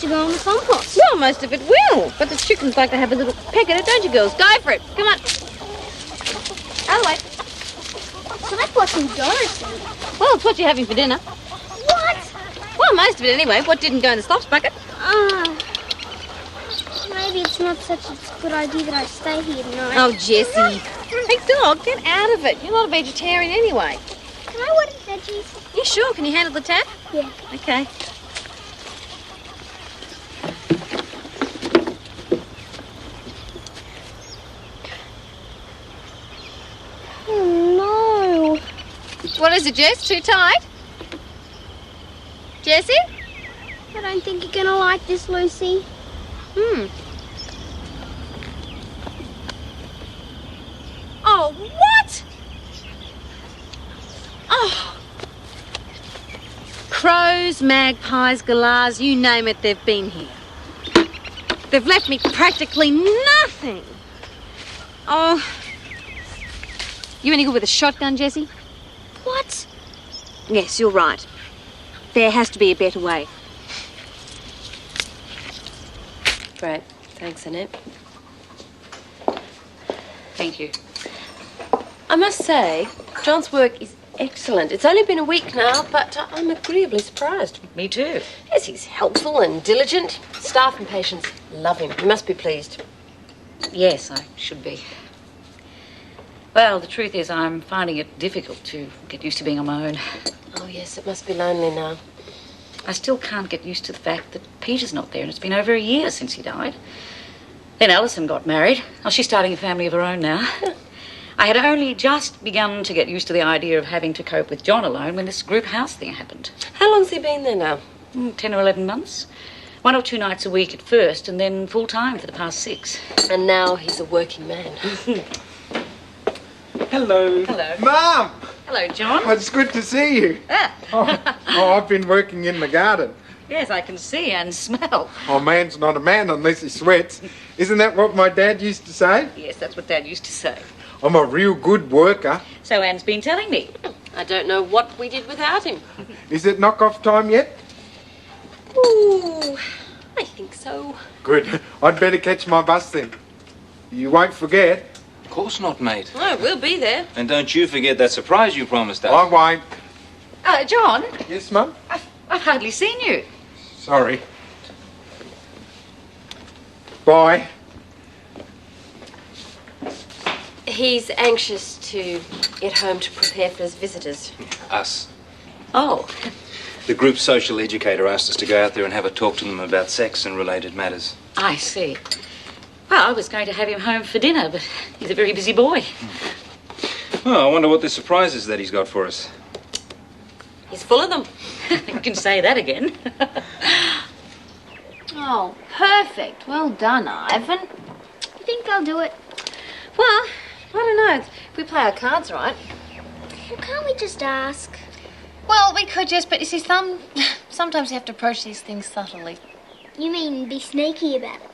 to go on the compost. Well, most of it will, but the chickens like to have a little peck at it, don't you, girls? Go for it. Come on. Out of the way. It's like watching Dorothy. Well, it's what you're having for dinner. What? Well, most of it anyway. What didn't go in the slops bucket? Maybe it's not such a good idea that I stay here tonight. Oh, Jessie. Hey, dog, get out of it. You're not a vegetarian anyway. Can I order veggies? Yeah, sure. Can you handle the tap? Yeah. Okay. Oh, no. What is it, Jess? Too tight? Jessie? I don't think you're going to like this, Lucy. Oh, what? Oh. Crows, magpies, galahs, you name it, they've been here. They've left me practically nothing. Oh. You any good with a shotgun, Jessie? What? Yes, you're right. There has to be a better way. Great. Thanks, Annette. Thank you. I must say, John's work is excellent. It's only been a week now, but I'm agreeably surprised. Me too. Yes, he's helpful and diligent. Staff and patients love him. You must be pleased. Yes, I should be. Well, the truth is I'm finding it difficult to get used to being on my own. Oh, yes, it must be lonely now. I still can't get used to the fact that Peter's not there, and it's been over a year since he died. Then Alison got married. Oh, she's starting a family of her own now. I had only just begun to get used to the idea of having to cope with John alone when this group house thing happened. How long's he been there now? 10 or 11 months. 1 or 2 nights a week at first, and then full-time for the past 6. And now he's a working man. Hello. Hello. Mum! Hello, John. Oh, it's good to see you. Ah. I've been working in the garden. Yes, I can see and smell. Oh, man's not a man unless he sweats. Isn't that what my dad used to say? Yes, that's what Dad used to say. I'm a real good worker. So Anne's been telling me. I don't know what we did without him. Is it knock-off time yet? Ooh, I think so. Good. I'd better catch my bus then. You won't forget. Of course not, mate. Oh, we'll be there. And don't you forget that surprise you promised us. I won't. John, Yes, Mum? I've hardly seen you. Sorry. Bye. He's anxious to get home to prepare for his visitors. Us. Oh, The group's social educator asked us to go out there and have a talk to them about sex and related matters. I see. Well, I was going to have him home for dinner, but he's a very busy boy. Oh, I wonder what the surprise is that he's got for us. He's full of them. You can say that again. Oh, perfect. Well done, Ivan. You think I'll do it? Well, I don't know. If we play our cards right. Well, can't we just ask? Well, we could just, but you see, sometimes you have to approach these things subtly. You mean be sneaky about it?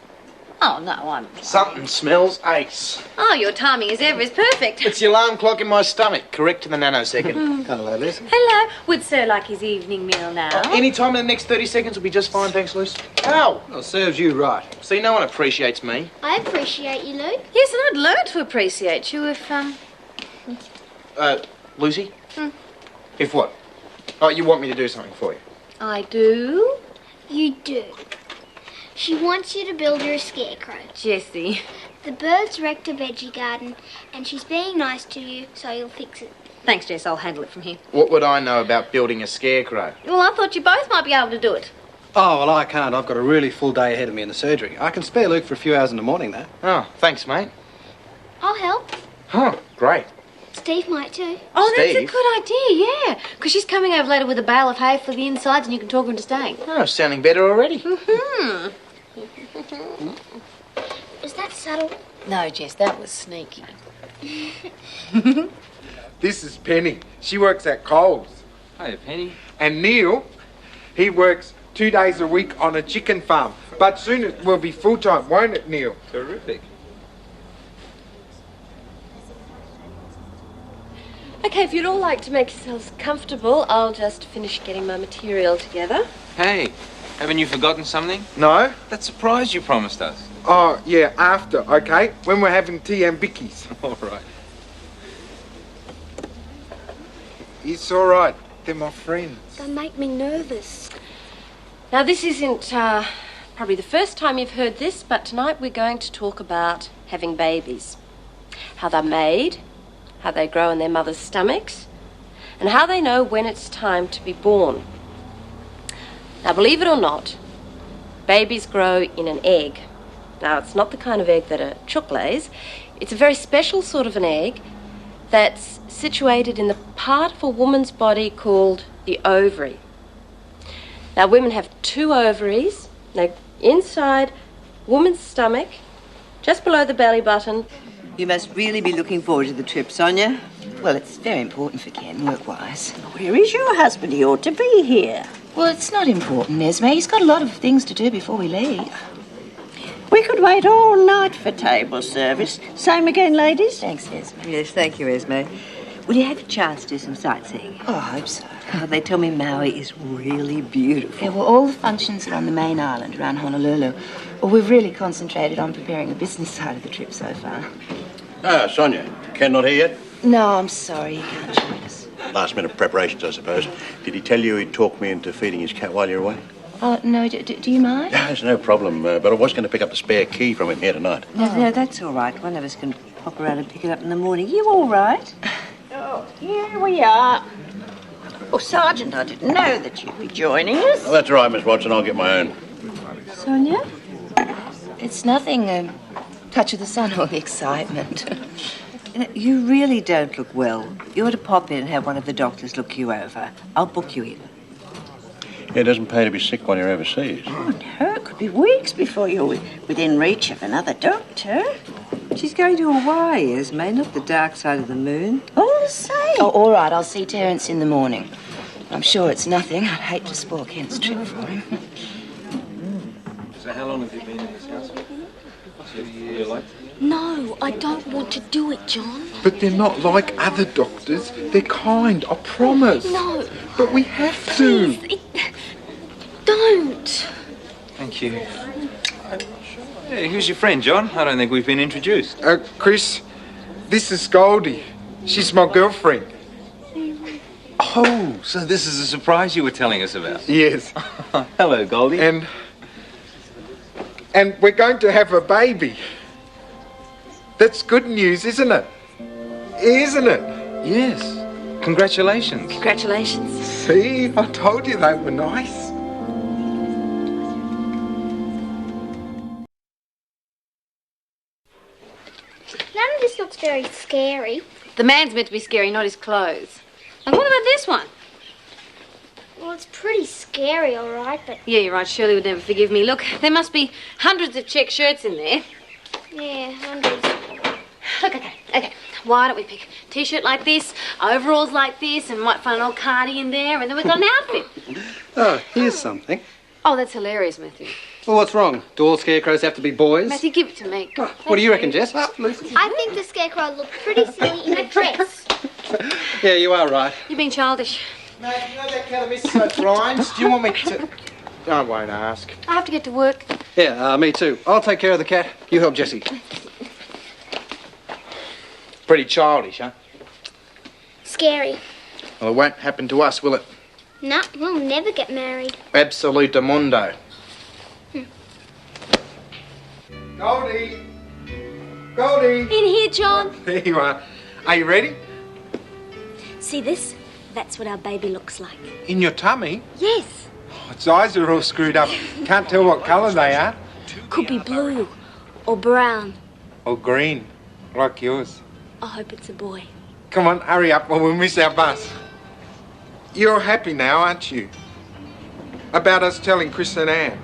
Oh, no, I'm... Something smells ace. Oh, your timing as ever is perfect. It's the alarm clock in my stomach, correct to the nanosecond. Hello, Liz. Hello. Would Sir like his evening meal now? Any time in the next 30 seconds will be just fine, thanks, Luce. Ow! Well, serves you right. See, no one appreciates me. I appreciate you, Luke. Yes, and I'd learn to appreciate you if, Lucy? If what? Oh, you want me to do something for you? I do. You do. She wants you to build her a scarecrow. Jessie. The birds wrecked a veggie garden, and she's being nice to you, so you'll fix it. Thanks, Jess. I'll handle it from here. What would I know about building a scarecrow? Well, I thought you both might be able to do it. Oh, well, I can't. I've got a really full day ahead of me in the surgery. I can spare Luke for a few hours in the morning, though. Oh, thanks, mate. I'll help. Huh, great. Steve might too. Oh, that's a Steve? good idea, yeah. Because she's coming over later with a bale of hay for the insides and you can talk her into staying. Oh, sounding better already. Hmm. Was that subtle? No, Jess, that was sneaky. This is Penny. She works at Coles. Hey, Penny. And Neil, he works 2 days a week on a chicken farm. But soon it will be full-time, won't it, Neil? Terrific. Okay, if you'd all like to make yourselves comfortable, I'll just finish getting my material together. Hey, Haven't you forgotten something? No? That surprise you promised us. Oh, yeah, after, okay? When we're having tea and bickies. All right. It's all right. They're my friends. They make me nervous. Now, this isn't probably the first time you've heard this, but tonight we're going to talk about having babies. How they're made, how they grow in their mother's stomachs, and how they know when it's time to be born. Now, believe it or not, babies grow in an egg. Now, it's not the kind of egg that a chook lays. It's a very special sort of an egg that's situated in the part of a woman's body called the ovary. Now, women have 2 ovaries. They're inside woman's stomach, just below the belly button. You must really be looking forward to the trip, Sonia. Well, it's very important for Ken, work-wise. Where is your husband? He ought to be here. Well, it's not important, Esme. He's got a lot of things to do before we leave. We could wait all night for table service. Same again, ladies? Thanks, Esme. Yes, thank you, Esme. Will you have a chance to do some sightseeing? Oh, I hope so. Oh, they tell me Maui is really beautiful. Yeah, well, all the functions are on the main island around Honolulu. Well, we've really concentrated on preparing the business side of the trip so far. Ah, Sonia. Ken not here yet? No, I'm sorry, you can't join us. Last minute preparations, I suppose. Did he tell you he'd talk me into feeding his cat while you're away? Oh, no, do you mind? No, it's no problem, but I was going to pick up the spare key from him here tonight. No, that's all right. One of us can pop around and pick it up in the morning. You all right? Oh, here we are. Oh, Sergeant, I didn't know that you'd be joining us. Oh, that's all right, Miss Watson. I'll get my own. Sonia? It's nothing, touch of the sun or the excitement. You really don't look well. You ought to pop in and have one of the doctors look you over. I'll book you in. Yeah, it doesn't pay to be sick while you're overseas. Oh, no, it could be weeks before you're within reach of another doctor. She's going to Hawaii, Esme, not the dark side of the moon. All the same. Oh, all right, I'll see Terence in the morning. I'm sure it's nothing. I'd hate to spoil Ken's trip for him. So how long have you been in this house? You like? No, I don't want to do it, John. But they're not like other doctors. They're kind, I promise. No. But we have to. Don't. Thank you. Hey, who's your friend, John? I don't think we've been introduced. Chris, this is Goldie. She's my girlfriend. Oh, so this is a surprise you were telling us about? Yes. Hello, Goldie. And we're going to have a baby. That's good news, isn't it? Isn't it? Yes. Congratulations. Congratulations. See, I told you they were nice. None of this looks very scary. The man's meant to be scary, not his clothes. And what about this one? Well, it's pretty scary, all right, but... Yeah, you're right. Shirley would never forgive me. Look, there must be hundreds of check shirts in there. Yeah, hundreds. Look, okay. Why don't we pick a T-shirt like this, overalls like this, and might find an old cardigan there, and then we've got an outfit. Oh, here's something. Oh, that's hilarious, Matthew. Well, what's wrong? Do all scarecrows have to be boys? Matthew, give it to me. Oh, what do you reckon, Jess? I think the scarecrow looked pretty silly in a dress. Yeah, you are right. You're being childish. Mate, you know that cat of Mrs. O'Brien's? Do you want me to... I won't ask. I have to get to work. Yeah, me too. I'll take care of the cat. You help Jessie. Pretty childish, huh? Scary. Well, it won't happen to us, will it? No, we'll never get married. Absolutamundo. Goldie! Goldie! In here, John. There you are. Are you ready? See this? That's what our baby looks like. In your tummy? Yes. Oh, its eyes are all screwed up. Can't tell what colour they are. Could be blue or brown. Or green, like yours. I hope it's a boy. Come on, hurry up or we'll miss our bus. You're happy now, aren't you? About us telling Chris and Anne.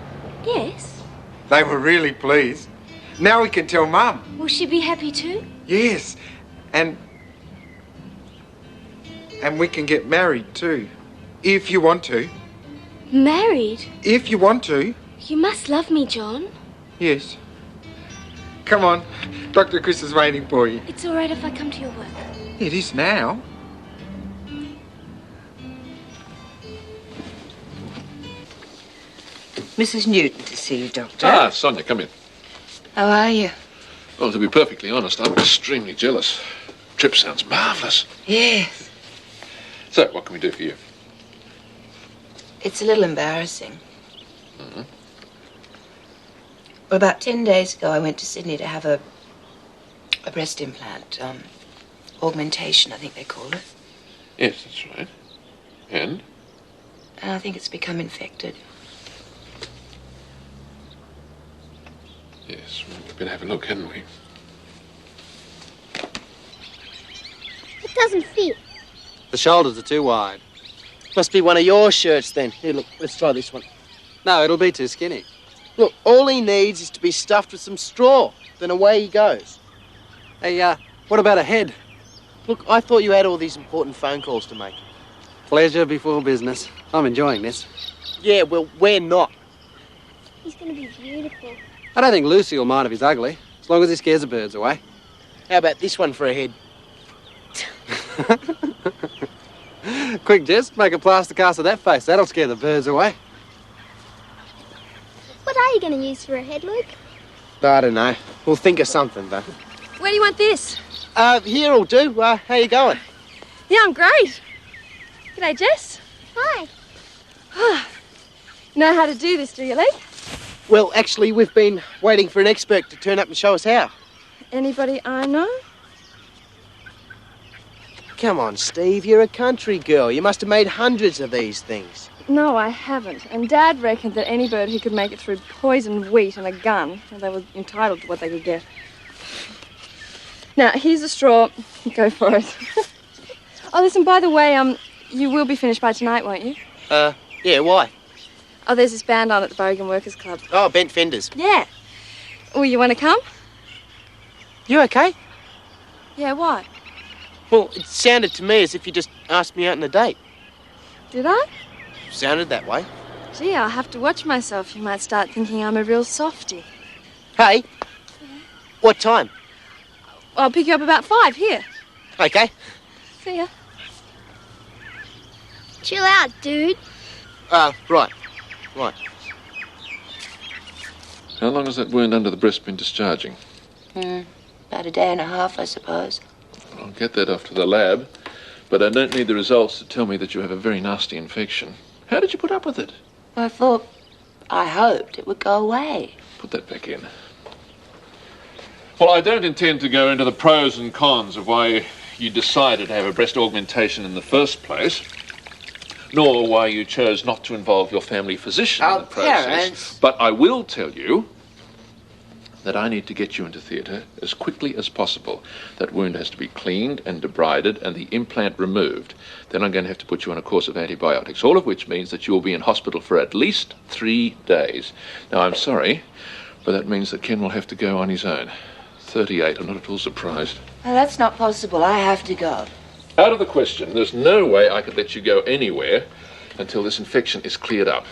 Yes. They were really pleased. Now we can tell Mum. Will she be happy too? Yes. And we can get married too. If you want to. Married? If you want to. You must love me, John. Yes. Come on. Dr. Chris is waiting for you. It's all right if I come to your work. It is now. Mrs. Newton to see you, Doctor. Ah, Sonia, come in. How are you? Well, to be perfectly honest, I'm extremely jealous. Trip sounds marvellous. Yes. So, what can we do for you? It's a little embarrassing. Mm-hmm. Well, about 10 days ago, I went to Sydney to have a breast implant. Augmentation, I think they call it. Yes, that's right. And? And I think it's become infected. Yes, we've been having a look, haven't we? It doesn't fit. The shoulders are too wide. Must be one of your shirts then. Here, look, let's try this one. No, it'll be too skinny. Look, all he needs is to be stuffed with some straw. Then away he goes. Hey, what about a head? Look, I thought you had all these important phone calls to make. Pleasure before business. I'm enjoying this. Yeah, well, we're not. He's going to be beautiful. I don't think Lucy will mind if he's ugly, as long as he scares the birds away. How about this one for a head? Quick, Jess, make a plaster cast of that face. That'll scare the birds away. What are you going to use for a head, Luke? I don't know. We'll think of something, though. Where do you want this? Here will do. How you going? Yeah, I'm great. G'day, Jess. Hi. You know how to do this, do you, Lee? Well, actually, we've been waiting for an expert to turn up and show us how. Anybody I know? Come on, Steve, you're a country girl. You must have made hundreds of these things. No, I haven't. And Dad reckoned that any bird who could make it through poisoned wheat and a gun, well, they were entitled to what they could get. Now, here's a straw. Go for it. Oh, listen, by the way, you will be finished by tonight, won't you? Yeah, why? Oh, there's this band on at the Bogan Workers Club. Oh, Bent Fenders. Yeah. Oh, you want to come? You okay? Yeah, why? Well, it sounded to me as if you just asked me out on a date. Did I? Sounded that way. Gee, I'll have to watch myself. You might start thinking I'm a real softie. Hey, what time? I'll pick you up about 5 here. Okay. See ya. Chill out, dude. Right. How long has that wound under the breast been discharging? About a day and a half, I suppose. I'll get that off to the lab, but I don't need the results to tell me that you have a very nasty infection. How did you put up with it? I hoped it would go away. Put that back in. Well, I don't intend to go into the pros and cons of why you decided to have a breast augmentation in the first place, nor why you chose not to involve your family physician in the process. Parents. But I will tell you that I need to get you into theatre as quickly as possible. That wound has to be cleaned and debrided and the implant removed. Then I'm going to have to put you on a course of antibiotics, all of which means that you will be in hospital for at least 3 days. Now, I'm sorry, but that means that Ken will have to go on his own. 38, I'm not at all surprised. Oh, that's not possible. I have to go. Out of the question. There's no way I could let you go anywhere until this infection is cleared up.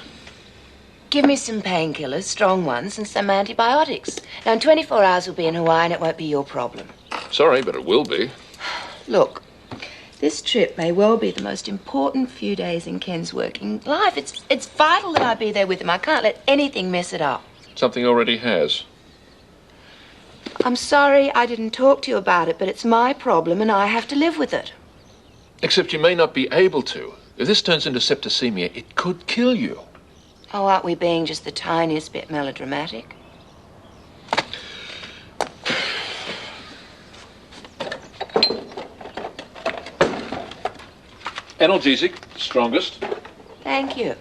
Give me some painkillers, strong ones, and some antibiotics. Now, in 24 hours we'll be in Hawaii and it won't be your problem. Sorry, but it will be. Look, this trip may well be the most important few days in Ken's working life. It's vital that I be there with him. I can't let anything mess it up. Something already has. I'm sorry I didn't talk to you about it, but it's my problem and I have to live with it. Except you may not be able to. If this turns into septicemia, it could kill you. Oh, aren't we being just the tiniest bit melodramatic? Analgesic, strongest. Thank you.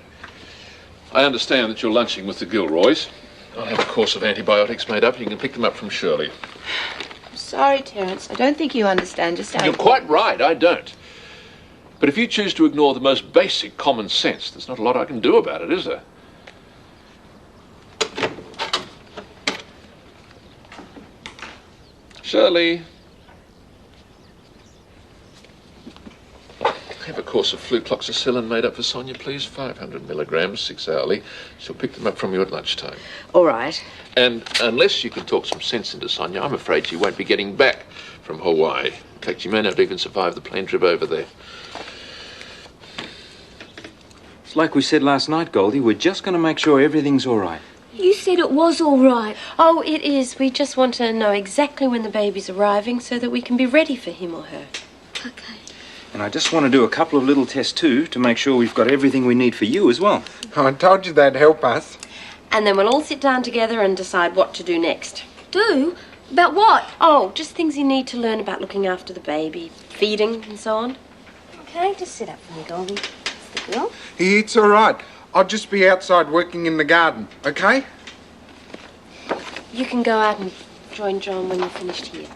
I understand that you're lunching with the Gilroys. I'll have a course of antibiotics made up. You can pick them up from Shirley. I'm sorry, Terence. I don't think you understand just how... You're quite right, I don't. But if you choose to ignore the most basic common sense, there's not a lot I can do about it, is there? Shirley. Have a course of flucloxacillin made up for Sonia, please. 500 milligrams, 6 hourly. She'll pick them up from you at lunchtime. All right. And unless you can talk some sense into Sonia, I'm afraid she won't be getting back from Hawaii. In fact, she may not even survive the plane trip over there. Like we said last night, Goldie, we're just going to make sure everything's all right. You said it was all right. Oh, it is. We just want to know exactly when the baby's arriving so that we can be ready for him or her. Okay. And I just want to do a couple of little tests too to make sure we've got everything we need for you as well. I told you that'd help us. And then we'll all sit down together and decide what to do next. Do? About what? Oh, just things you need to learn about looking after the baby, feeding and so on. Okay, just sit up for me, Goldie. That's the girl. It's all right. I'll just be outside working in the garden, okay? You can go out and join John when you're finished here.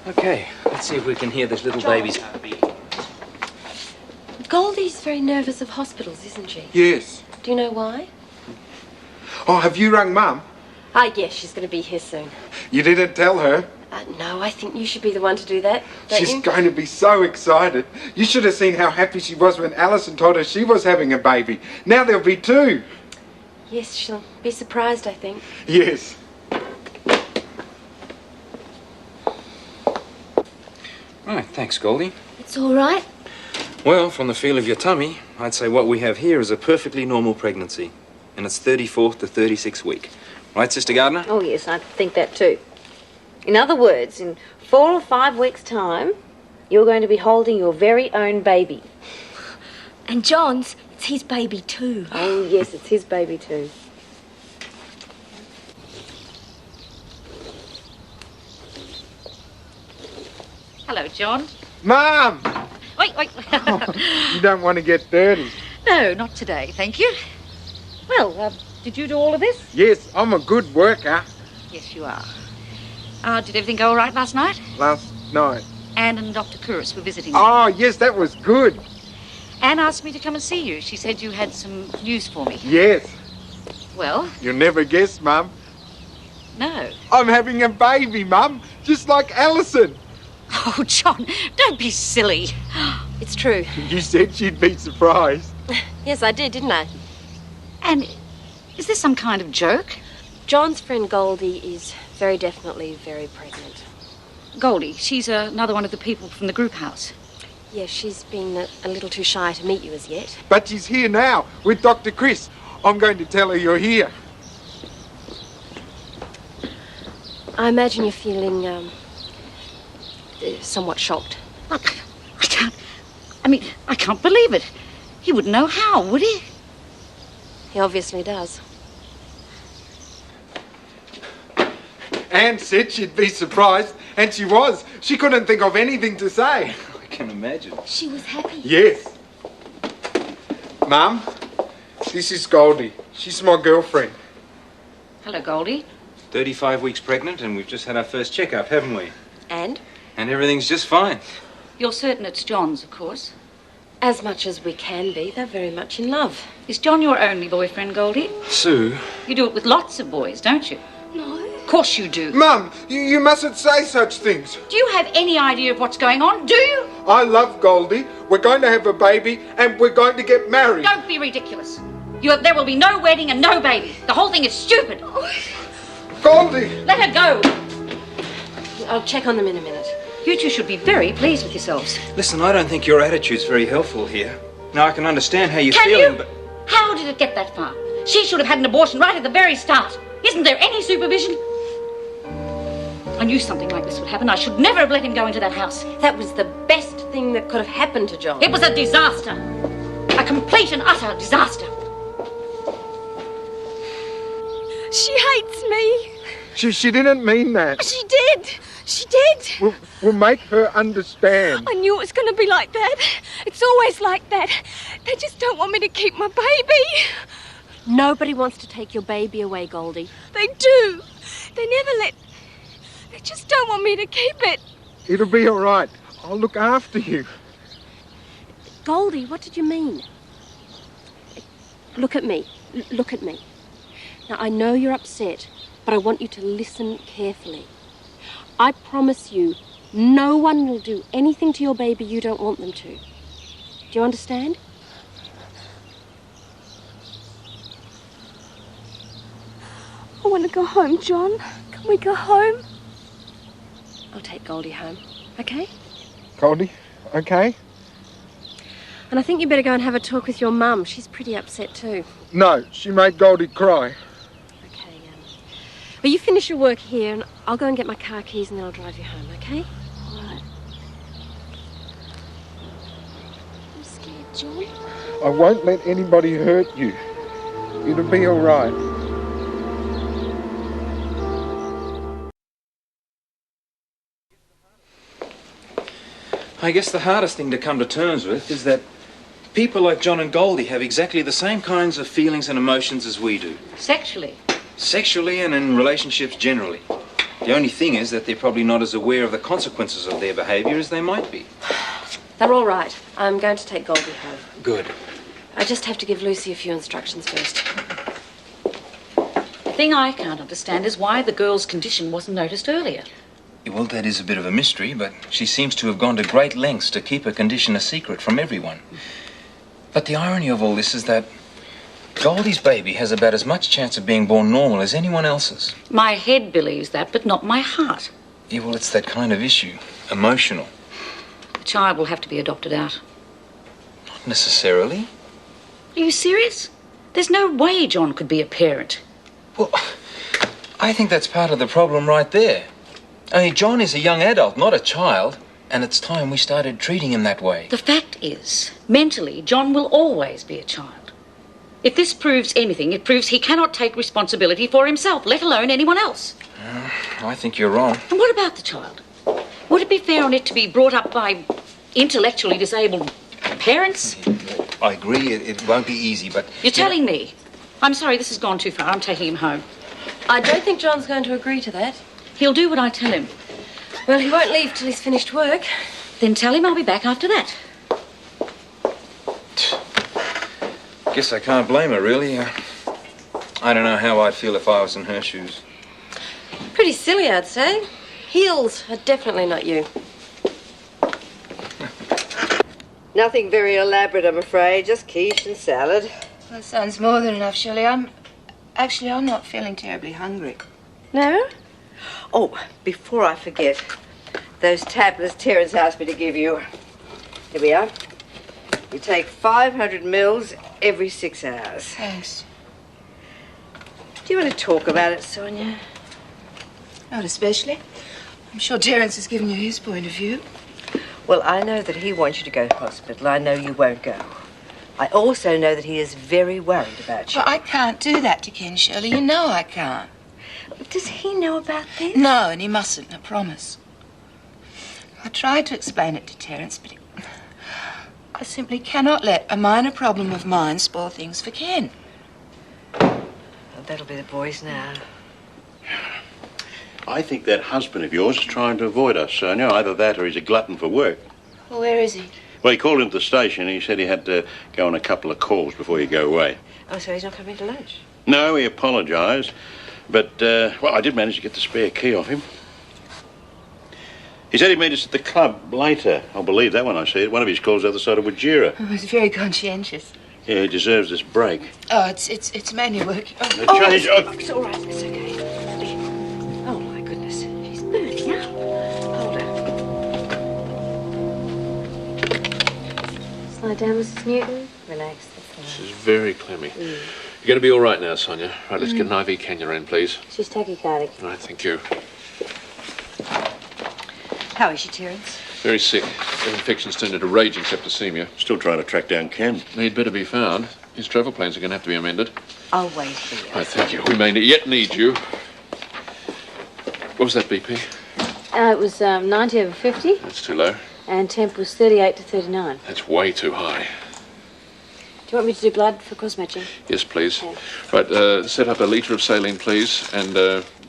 Okay, let's see if we can hear this little baby's heartbeat. Goldie's very nervous of hospitals, isn't she? Yes. Do you know why? Oh, have you rung Mum? Yes, she's going to be here soon. You didn't tell her? No, I think you should be the one to do that, don't She's you? going to be so excited. You should have seen how happy she was when Alison told her she was having a baby. Now there'll be two. Yes, she'll be surprised, I think. Yes. Right, thanks, Goldie. It's all right. Well, from the feel of your tummy, I'd say what we have here is a perfectly normal pregnancy. And it's 34th to 36th week. Right, Sister Gardner? Oh, yes, I think that too. In other words, in 4 or 5 weeks' time, you're going to be holding your very own baby. And John's, it's his baby too. Oh, yes, it's his baby too. Hello, John. Mum! Wait, wait. You don't want to get dirty. No, not today, thank you. Well, did you do all of this? Yes, I'm a good worker. Yes, you are. Did everything go all right last night? Last night. Anne and Dr. Kouris were visiting me. Oh, yes, that was good. Anne asked me to come and see you. She said you had some news for me. Yes. Well? You'll never guess, Mum. No. I'm having a baby, Mum, just like Alison. Oh, John, don't be silly. It's true. You said she'd be surprised. Yes, I did, didn't I? And is this some kind of joke? John's friend Goldie is very definitely very pregnant. Goldie, she's another one of the people from the group house. Yes, she's been a little too shy to meet you as yet. But she's here now with Dr. Chris. I'm going to tell her you're here. I imagine you're feeling somewhat shocked. Look, I can't believe it. He wouldn't know how, would he? He obviously does. Anne said she'd be surprised, and she was. She couldn't think of anything to say. I can imagine. She was happy. Yes. Mum, this is Goldie. She's my girlfriend. Hello, Goldie. 35 weeks pregnant, and we've just had our first checkup, haven't we? And? And everything's just fine. You're certain it's John's, of course. As much as we can be. They're very much in love. Is John your only boyfriend, Goldie? Sue? You do it with lots of boys, don't you? No. Of course you do. Mum, you mustn't say such things. Do you have any idea of what's going on? Do you? I love Goldie. We're going to have a baby, and we're going to get married. Don't be ridiculous. There will be no wedding and no baby. The whole thing is stupid. Goldie! Let her go. I'll check on them in a minute. You two should be very pleased with yourselves. Listen, I don't think your attitude's very helpful here. Now, I can understand how you're Can feeling, you? but... How did it get that far? She should have had an abortion right at the very start. Isn't there any supervision? I knew something like this would happen. I should never have let him go into that house. That was the best thing that could have happened to John. It was a disaster. A complete and utter disaster. She hates me. She didn't mean that. She did. She did. We'll make her understand. I knew it was going to be like that. It's always like that. They just don't want me to keep my baby. Nobody wants to take your baby away, Goldie. They do. They never let... They just don't want me to keep it. It'll be all right. I'll look after you. Goldie, what did you mean? Look at me. Look at me. Now, I know you're upset, but I want you to listen carefully. I promise you, no one will do anything to your baby you don't want them to. Do you understand? I want to go home, John. Can we go home? I'll take Goldie home, okay? Goldie, okay? And I think you better go and have a talk with your mum. She's pretty upset too. No, she made Goldie cry. Okay, well, you finish your work here and I'll go and get my car keys and then I'll drive you home, okay? All right. I'm scared, John. I won't let anybody hurt you. It'll be all right. I guess the hardest thing to come to terms with is that people like John and Goldie have exactly the same kinds of feelings and emotions as we do. Sexually? Sexually and in relationships generally. The only thing is that they're probably not as aware of the consequences of their behaviour as they might be. They're all right. I'm going to take Goldie home. Good. I just have to give Lucy a few instructions first. The thing I can't understand is why the girl's condition wasn't noticed earlier. Well, that is a bit of a mystery, but she seems to have gone to great lengths to keep her condition a secret from everyone. But the irony of all this is that Goldie's baby has about as much chance of being born normal as anyone else's. My head believes that, but not my heart. Yeah, well, it's that kind of issue. Emotional. The child will have to be adopted out. Not necessarily. Are you serious? There's no way John could be a parent. Well, I think that's part of the problem right there. I mean, John is a young adult, not a child, and it's time we started treating him that way. The fact is, mentally, John will always be a child. If this proves anything, it proves he cannot take responsibility for himself, let alone anyone else. I think you're wrong. And what about the child? Would it be fair on it to be brought up by intellectually disabled parents? I agree, it won't be easy, but... You're telling me? I'm sorry, this has gone too far. I'm taking him home. I don't think John's going to agree to that. He'll do what I tell him. Well, he won't leave till he's finished work. Then tell him I'll be back after that. Guess I can't blame her, really. I don't know how I'd feel if I was in her shoes. Pretty silly, I'd say. Heels are definitely not you. Nothing very elaborate, I'm afraid. Just quiche and salad. That sounds more than enough, Shirley. I'm not feeling terribly hungry. No? Oh, before I forget, those tablets Terence asked me to give you. Here we are. You take 500 mils every 6 hours. Thanks. Do you want to talk about it, Sonia? Not especially. I'm sure Terence has given you his point of view. Well, I know that he wants you to go to hospital. I know you won't go. I also know that he is very worried about you. But I can't do that to Ken, Shirley. You know I can't. Does he know about this? No, and he mustn't, I promise. I tried to explain it to Terence, but I simply cannot let a minor problem of mine spoil things for Ken. Well, that'll be the boys now. I think that husband of yours is trying to avoid us, Sonia. Either that or he's a glutton for work. Well, where is he? Well, he called into the station and he said he had to go on a couple of calls before he go away. Oh, so he's not coming to lunch? No, he apologised. But, well, I did manage to get the spare key off him. He said he'd meet us at the club later. I'll believe that when I see it. One of his calls the other side of Wajira. Oh, he's very conscientious. Yeah, he deserves this break. Oh, it's mainly work. Change. It's all right. It's okay. Oh, my goodness. She's burning up. Hold her. Slide down, Mrs. Newton. Relax. This is very clammy. You're going to be all right now, Sonia. Right, let's get an IV Canuran, please. She's tachycardic. All right, thank you. How is she, Terence? Very sick. The infection's turned into raging septicemia. Still trying to track down Ken. He'd better be found. His travel plans are going to have to be amended. I'll wait for you. Oh, thank you. We may yet need you. What was that BP? It was 90 over 50. That's too low. And temp was 38 to 39. That's way too high. Do you want me to do blood for cross matching? Yes, please. Okay. Right, set up a litre of saline, please, and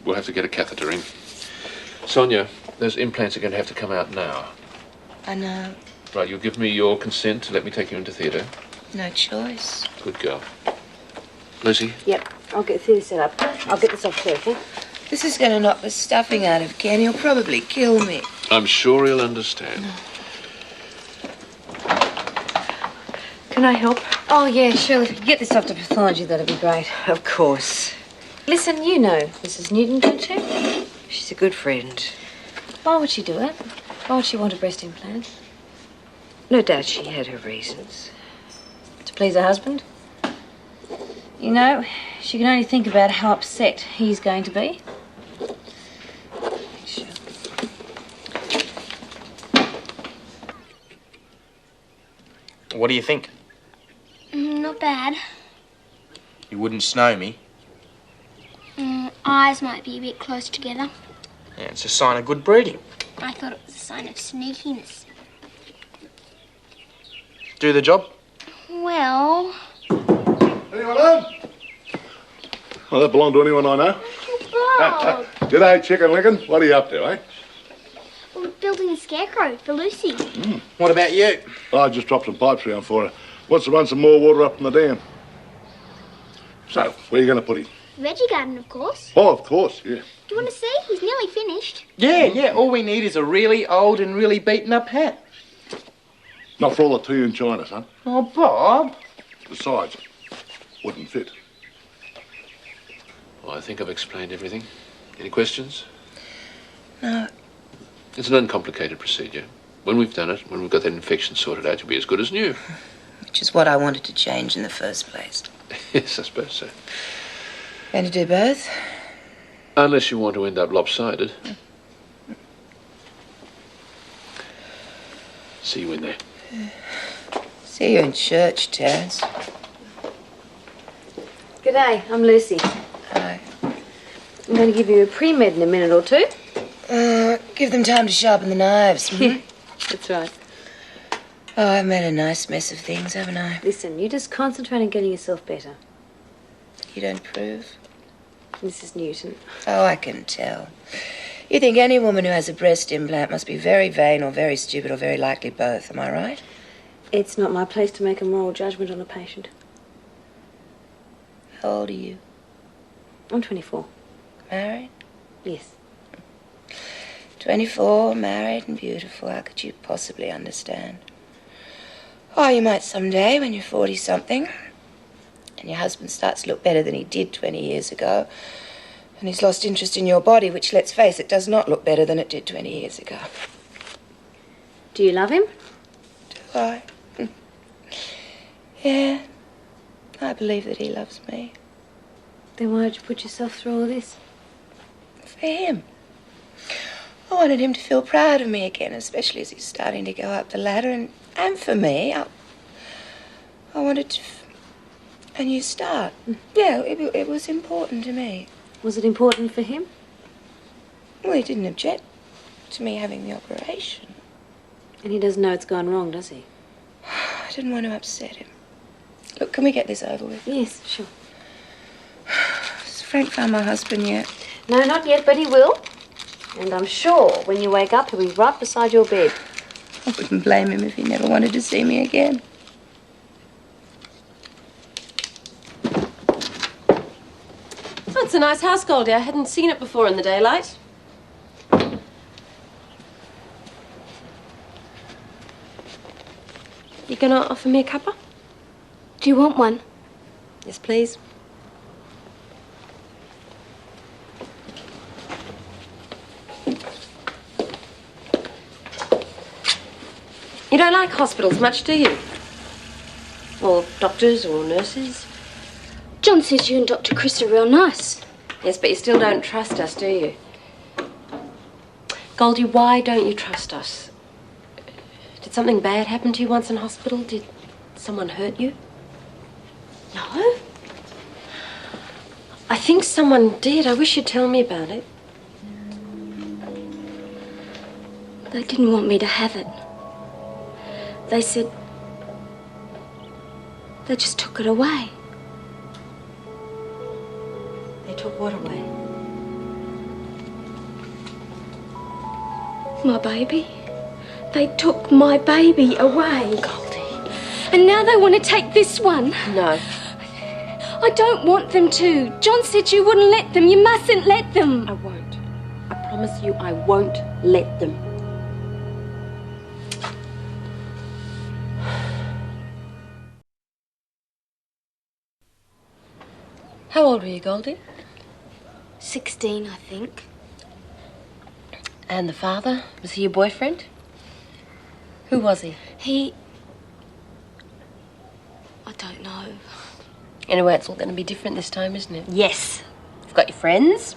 we'll have to get a catheter in. Sonia, those implants are going to have to come out now. I know. Right, you'll give me your consent to let me take you into theatre. No choice. Good girl. Lucy? Yep, I'll get the theatre set up. I'll get this off careful. This is going to knock the stuffing out of Ken. He'll probably kill me. I'm sure he'll understand. Can I help? Oh, yeah, sure. If you could get this off to pathology, that'd be great. Of course. Listen, you know Mrs. Newton, don't you? She's a good friend. Why would she do it? Why would she want a breast implant? No doubt she had her reasons. To please her husband? You know, she can only think about how upset he's going to be. What do you think? Not bad. You wouldn't snow me? Eyes might be a bit close together. Yeah, it's a sign of good breeding. I thought it was a sign of sneakiness. Do the job? Well... Anyone home? Oh, that belong to anyone I know. Bob! G'day, Chicken Lickin'. What are you up to, eh? We're building a scarecrow for Lucy. What about you? I just dropped some pipes around for her. Wants to run some more water up from the dam. So, where are you going to put him? Veggie garden, of course. Oh, of course, yeah. Do you want to see? He's nearly finished. Yeah. All we need is a really old and really beaten up hat. Not for all the tea in China, son. Oh, Bob. Besides, wouldn't fit. Well, I think I've explained everything. Any questions? No. It's an uncomplicated procedure. When we've done it, when we've got that infection sorted out, you'll be as good as new. Which is what I wanted to change in the first place. Yes, I suppose so. Going to do both? Unless you want to end up lopsided. See you in there. See you in church, Terence. G'day, I'm Lucy. Hi. I'm going to give you a pre-med in a minute or two. Give them time to sharpen the knives. That's right. Oh, I've made a nice mess of things, haven't I? Listen, you just concentrate on getting yourself better. You don't approve? Mrs. Newton. Oh, I can tell. You think any woman who has a breast implant must be very vain or very stupid or very likely both, am I right? It's not my place to make a moral judgment on a patient. How old are you? I'm 24. Married? Yes. 24, married and beautiful. How could you possibly understand? Oh, you might someday when you're 40-something and your husband starts to look better than he did 20 years ago and he's lost interest in your body, which, let's face it, does not look better than it did 20 years ago. Do you love him? Do I? Yeah. I believe that he loves me. Then why did you put yourself through all this? For him. I wanted him to feel proud of me again, especially as he's starting to go up the ladder. And for me, I wanted a new start. Yeah, it was important to me. Was it important for him? Well, he didn't object to me having the operation. And he doesn't know it's gone wrong, does he? I didn't want to upset him. Look, can we get this over with? Yes, sure. Has Frank found my husband yet? No, not yet, but he will. And I'm sure when you wake up, he'll be right beside your bed. I wouldn't blame him if he never wanted to see me again. Oh, it's a nice house, Goldie. I hadn't seen it before in the daylight. You gonna offer me a cuppa? Do you want one? Yes, please. You don't like hospitals much, do you? Or doctors or nurses? John says you and Dr. Chris are real nice. Yes, but you still don't trust us, do you? Goldie, why don't you trust us? Did something bad happen to you once in hospital? Did someone hurt you? No. I think someone did. I wish you'd tell me about it. They didn't want me to have it. They said... They just took it away. They took what away? My baby. They took my baby away. Goldie. And now they want to take this one. No. I don't want them to. John said you wouldn't let them. You mustn't let them. I won't. I promise you I won't let them. How old were you, Goldie? 16, I think. And the father? Was he your boyfriend? Who was he? I don't know. Anyway, it's all going to be different this time, isn't it? Yes. You've got your friends,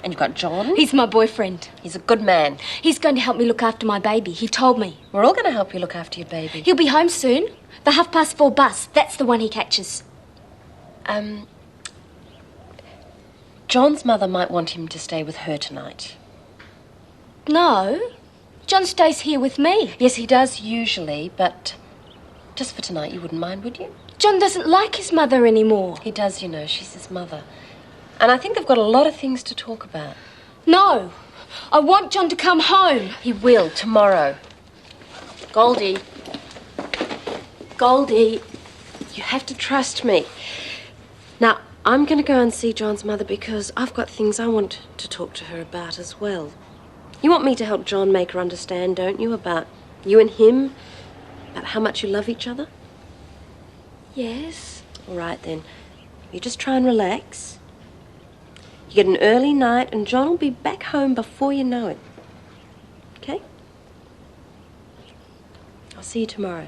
and you've got John. He's my boyfriend. He's a good man. He's going to help me look after my baby. He told me. We're all going to help you look after your baby. He'll be home soon. The 4:30 bus. That's the one he catches. John's mother might want him to stay with her tonight. No. John stays here with me. Yes, he does usually, but just for tonight you wouldn't mind, would you? John doesn't like his mother anymore. He does, you know. She's his mother. And I think they've got a lot of things to talk about. No. I want John to come home. He will, tomorrow. Goldie. Goldie, you have to trust me. Now, I'm going to go and see John's mother because I've got things I want to talk to her about as well. You want me to help John make her understand, don't you, about you and him, about how much you love each other? Yes. All right, then. You just try and relax. You get an early night and John will be back home before you know it. Okay? I'll see you tomorrow.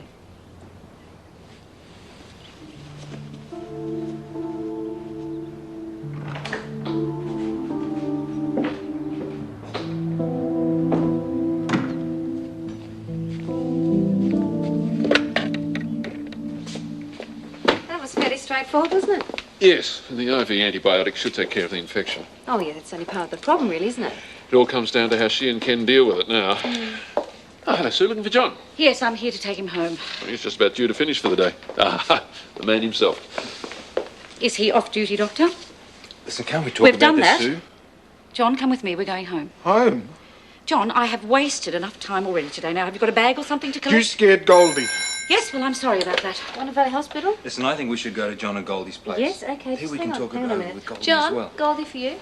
That was fairly straightforward, wasn't it? Yes, the IV antibiotic should take care of the infection. Oh, yeah, that's only part of the problem, really, isn't it? It all comes down to how she and Ken deal with it now. Oh, hello, Sue. Looking for John. Yes, I'm here to take him home. Well, he's just about due to finish for the day. Ah, the man himself. Is he off duty, Doctor? Listen, can't we talk We've about done this, that. Sue? John, come with me. We're going home. Home? John, I have wasted enough time already today. Now, have you got a bag or something to collect? You scared Goldie. Yes, well, I'm sorry about that. Warner Valley Hospital? Listen, I think we should go to John and Goldie's place. Yes, okay. Here Just we hang can on, talk hang on about a it minute. with Goldie John, as well. Goldie for you.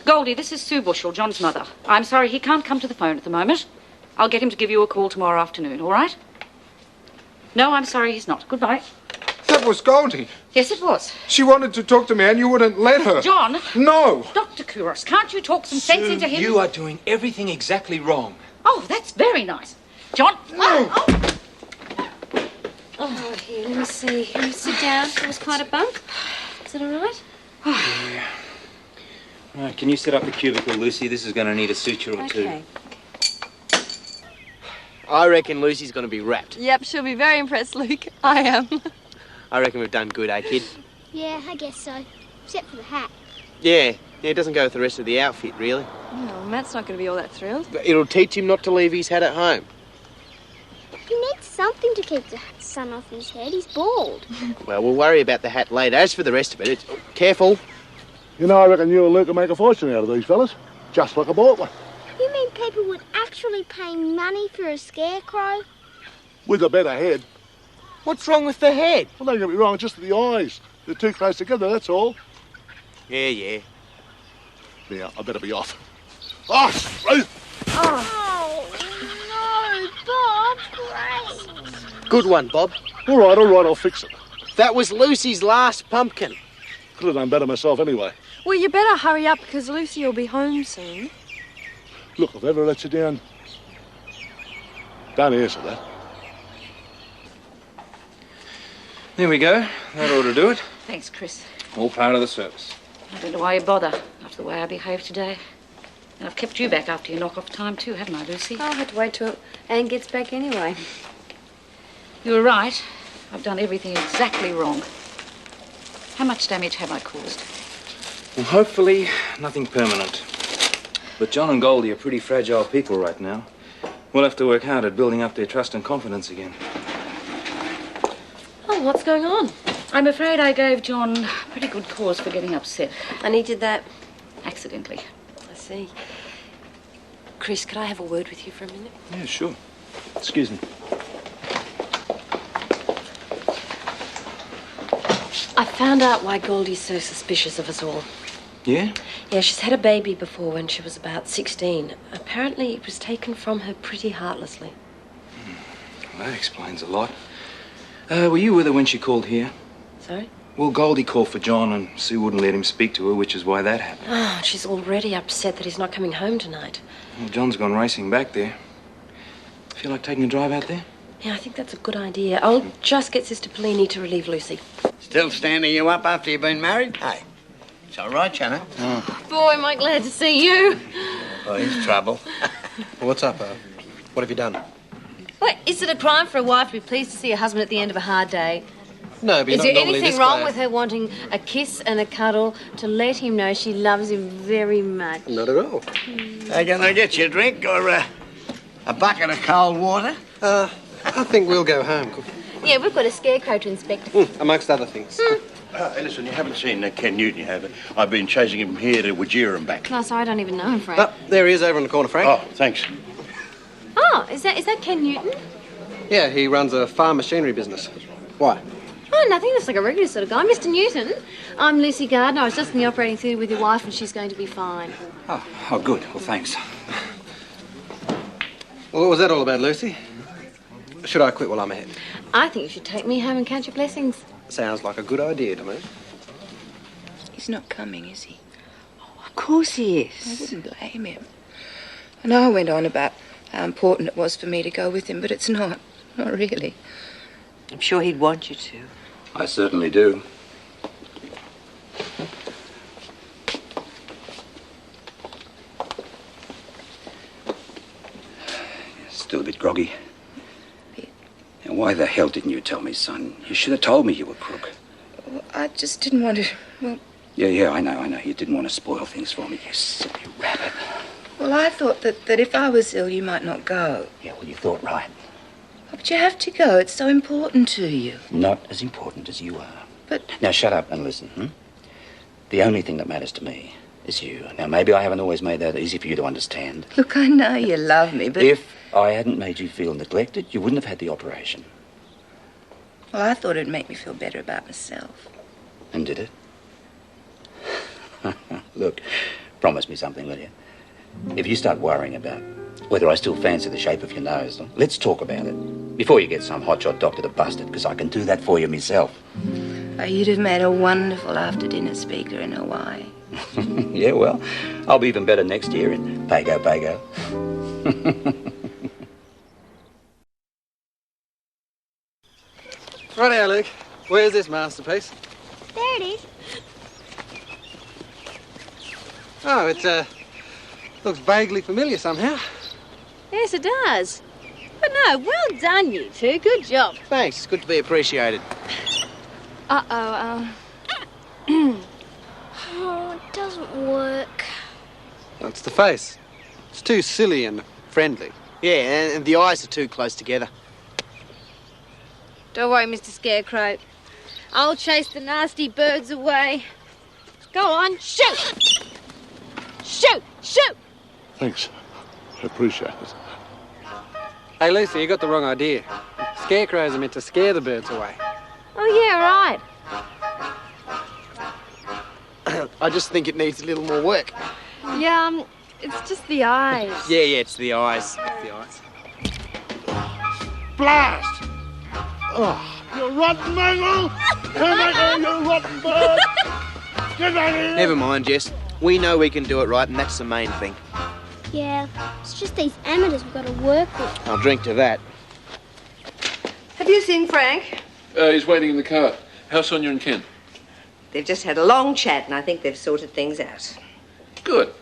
Goldie, this is Sue Bushell, John's mother. I'm sorry he can't come to the phone at the moment. I'll get him to give you a call tomorrow afternoon, all right? No, I'm sorry he's not. Goodbye. That was Goldie. Yes, it was. She wanted to talk to me and you wouldn't let her. John! No! Dr. Kouros, can't you talk some sense into him? You are doing everything exactly wrong. Oh, that's very nice. John! No! Oh, here, let me see. Can you sit down? It was quite a bump. Is it all right? Right, can you set up the cubicle, Lucy? This is going to need a suture or two. Okay. I reckon Lucy's going to be wrapped. Yep, she'll be very impressed, Luke. I am. I reckon we've done good, eh, kid? Yeah, I guess so. Except for the hat. Yeah, it doesn't go with the rest of the outfit, really. No, Matt's not going to be all that thrilled. But it'll teach him not to leave his hat at home. He needs something to keep the sun off his head. He's bald. Well, we'll worry about the hat later. As for the rest of it, it's... Careful. You know, I reckon you and Luke will make a fortune out of these fellas. Just like I bought one. You mean people would actually pay money for a scarecrow? With a better head. What's wrong with the head? Well, don't get me wrong, it's just the eyes. They're too close together, that's all. Yeah. Now, I better be off. Oh, Ruth! Oh, no, Bob, great. Good one, Bob. All right, I'll fix it. That was Lucy's last pumpkin. Could have done better myself anyway. Well, you better hurry up because Lucy will be home soon. Look, if I ever let you down, don't answer that. There we go. That ought to do it. Thanks, Chris. All part of the service. I don't know why you bother after the way I behaved today. And I've kept you back after your knock-off time too, haven't I, Lucy? I'll have to wait till Anne gets back anyway. You were right. I've done everything exactly wrong. How much damage have I caused? Well, hopefully, nothing permanent. But John and Goldie are pretty fragile people right now. We'll have to work hard at building up their trust and confidence again. Oh, what's going on? I'm afraid I gave John pretty good cause for getting upset. And he did that? Accidentally. I see. Chris, could I have a word with you for a minute? Yeah, sure. Excuse me. I found out why Goldie's so suspicious of us all. Yeah? Yeah, she's had a baby before when she was about 16. Apparently it was taken from her pretty heartlessly. Well, that explains a lot. Were you with her when she called here? Sorry? Well, Goldie called for John and Sue wouldn't let him speak to her, which is why that happened. Oh, she's already upset that he's not coming home tonight. Well, John's gone racing back there. feel like taking a drive out there? Yeah, I think that's a good idea. I'll just get Sister Pelini to relieve Lucy. Still standing you up after you've been married? Hey, it's all right, Janet. Boy, am I glad to see you. Oh, here's trouble. Well, what's up, what have you done? What, is it a crime for a wife to be pleased to see her husband at the end of a hard day? No, but you're Is not there normally anything this wrong glad. with her wanting a kiss and a cuddle to let him know she loves him very much? Not at all. Are you going to get you a drink or a bucket of cold water? I think we'll go home, Cookie. Yeah, we've got a scarecrow to inspect. Amongst other things. Hey, listen, you haven't seen Ken Newton, you have? I've been chasing him from here to Wajira and back. No, sorry, I don't even know him, Frank. Oh, there he is over in the corner, Frank. Oh, thanks. Oh, is that Ken Newton? Yeah, he runs a farm machinery business. Why? Oh, nothing. That's like a regular sort of guy. Mr. Newton, I'm Lucy Gardner. I was just in the operating theatre with your wife and she's going to be fine. Oh, good. Well, thanks. Well, what was that all about, Lucy? Should I quit while I'm ahead? I think you should take me home and count your blessings. Sounds like a good idea to me. He's not coming, is he? Of course he is. I wouldn't blame him. I know I went on about how important it was for me to go with him, but it's not. Not really. I'm sure he'd want you to. I certainly do. Still a bit groggy. And why the hell didn't you tell me, son? You should have told me you were crook. Well, I just didn't want to... Well, Yeah, I know. You didn't want to spoil things for me, you silly rabbit. well, I thought that if I was ill, you might not go. Yeah, well, you thought right. But you have to go. It's so important to you. Not as important as you are. But... Now, shut up and listen, The only thing that matters to me is you. Now, maybe I haven't always made that easy for you to understand. Look, I know you love me, but... If I hadn't made you feel neglected, you wouldn't have had the operation. Well, I thought it'd make me feel better about myself. And did it? Look, promise me something, will you? If you start worrying about whether I still fancy the shape of your nose, let's talk about it. Before you get some hotshot doctor to bust it, because I can do that for you myself. Oh, you'd have made a wonderful after-dinner speaker in Hawaii. Yeah, well, I'll be even better next year in Pago Pago. Righto, Luke. Where's this masterpiece? There it is. Oh, it looks vaguely familiar somehow. Yes, it does. But no, well done, you two. Good job. Thanks. It's good to be appreciated. Oh, it doesn't work. That's the face. It's too silly and friendly. Yeah, and the eyes are too close together. Don't worry, Mr. Scarecrow. I'll chase the nasty birds away. Go on, shoot! Shoot! Shoot! Thanks. I appreciate it. Hey, Lucy, you got the wrong idea. Scarecrows are meant to scare the birds away. Oh, yeah, right. I just think it needs a little more work. Yeah, it's just the eyes. Yeah, it's the eyes. It's the eyes. Blast! Oh, you rotten mangle! You mangle, you rotten bird! Get back here! Never mind, Jess. We know we can do it right, and that's the main thing. Yeah, it's just these amateurs we've got to work with. I'll drink to that. Have you seen Frank? He's waiting in the car. How's Sonia and Ken? They've just had a long chat, and I think they've sorted things out. Good.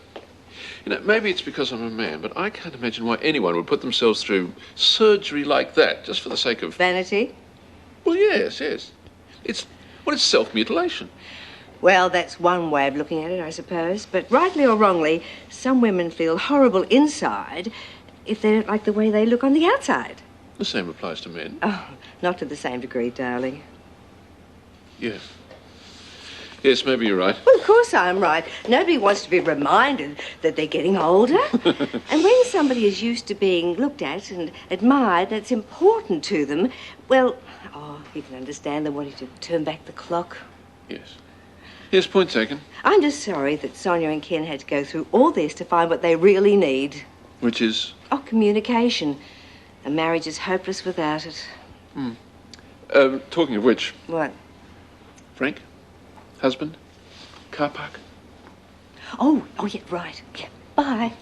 You know, maybe it's because I'm a man, but I can't imagine why anyone would put themselves through surgery like that just for the sake of... Vanity? Well, yes. It's self-mutilation. Well, that's one way of looking at it, I suppose. But rightly or wrongly, some women feel horrible inside if they don't like the way they look on the outside. The same applies to men. Oh, not to the same degree, darling. Yes. Yes, maybe you're right. Well, of course I'm right. Nobody wants to be reminded that they're getting older. And when somebody is used to being looked at and admired, that's important to them, well, you can understand them wanting to turn back the clock. Yes. Yes, point taken. I'm just sorry that Sonia and Ken had to go through all this to find what they really need. Which is? Communication. A marriage is hopeless without it. Talking of which... What? Frank? Husband? Car park? Oh, yeah, right. Yeah, bye.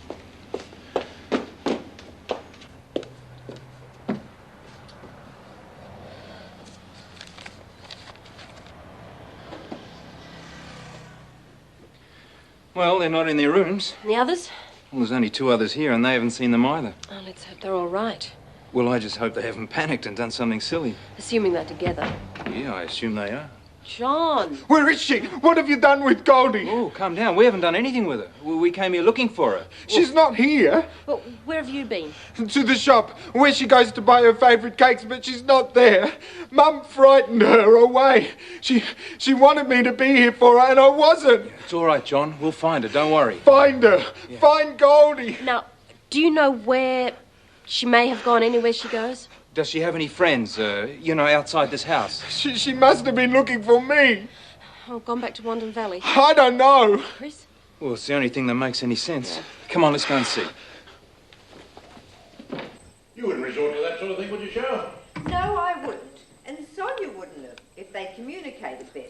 Well, they're not in their rooms. And the others? Well, there's only 2 others here, and they haven't seen them either. Oh, let's hope they're all right. Well, I just hope they haven't panicked and done something silly. Assuming they're together. Yeah, I assume they are. John! Where is she? What have you done with Goldie? Oh, calm down. We haven't done anything with her. We came here looking for her. She's not here. Well, where have you been? To the shop, where she goes to buy her favourite cakes, but she's not there. Mum frightened her away. She wanted me to be here for her, and I wasn't. It's all right, John. We'll find her. Don't worry. Find her. Yeah. Find Goldie. Now, do you know where she may have gone anywhere she goes? Does she have any friends, outside this house? She must have been looking for me. Oh, gone back to Wandon Valley. I don't know. Chris? Well, it's the only thing that makes any sense. Come on, let's go and see. You wouldn't resort to that sort of thing, would you, Cheryl? No, I wouldn't. And Sonia wouldn't have if they communicated better.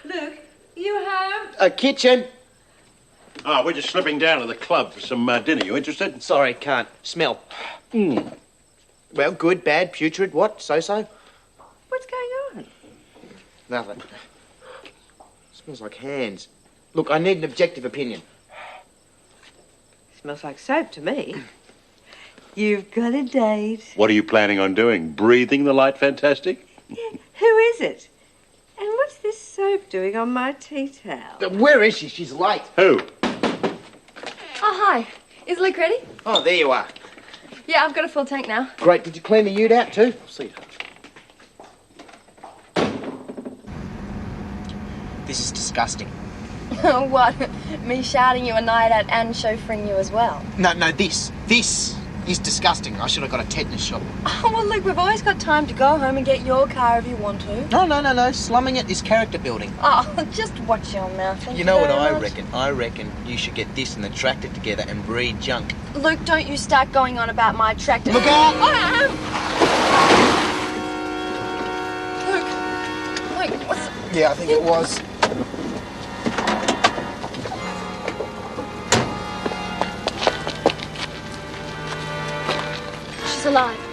Luke, you home? Kitchen. Ah, we're just slipping down to the club for some dinner. You interested? Sorry, can't. Smell. Well, good, bad, putrid, what? So-so? What's going on? Nothing. Smells like hands. Look, I need an objective opinion. Smells like soap to me. You've got a date. What are you planning on doing? Breathing the light fantastic? Who is it? And what's this soap doing on my tea towel? Where is she? She's late. Who? Oh, hi. Is Luke ready? Oh, there you are. Yeah, I've got a full tank now. Great. Did you clean the ute out too? See you. This is disgusting. What? Me shouting you a night out and chauffeuring you as well? No, this is disgusting. I should have got a tetanus shot. Oh, well, Luke, we've always got time to go home and get your car if you want to. No. Slumming it is character building. Oh, just watch your mouth. Thank You know what very I much. reckon? I reckon you should get this and the tractor together and breed junk. Luke, don't you start going on about my tractor. Look out! Luke, what's... Yeah, I think it was. She's alive.